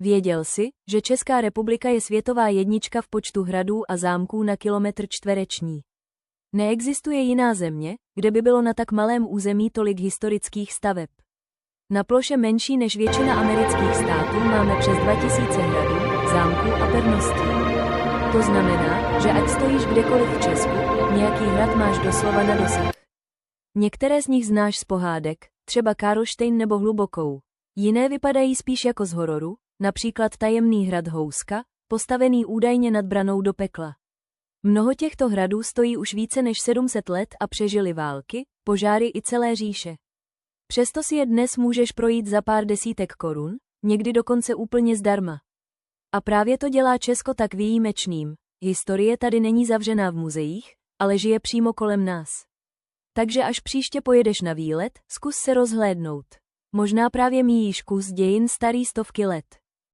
Věděl jsi, že Česká republika je světová jednička v počtu hradů a zámků na kilometr čtvereční? Neexistuje jiná země, kde by bylo na tak malém území tolik historických staveb. Na ploše menší než většina amerických států máme přes 2000 hradů, zámků a pevností. To znamená, že ať stojíš kdekoliv v Česku, nějaký hrad máš doslova na dosah. Některé z nich znáš z pohádek, třeba Karlštejn nebo Hlubokou. Jiné vypadají spíš jako z hororu, například Tajemný hrad Houska, postavený údajně nad branou do pekla. Mnoho těchto hradů stojí už více než 700 let a přežily války, požáry i celé říše. Přesto si je dnes můžeš projít za pár desítek korun, někdy dokonce úplně zdarma. A právě to dělá Česko tak výjimečným. Historie tady není zavřená v muzeích, ale žije přímo kolem nás. Takže až příště pojedeš na výlet, zkus se rozhlédnout. Možná právě míjíš kus dějin starý stovky let.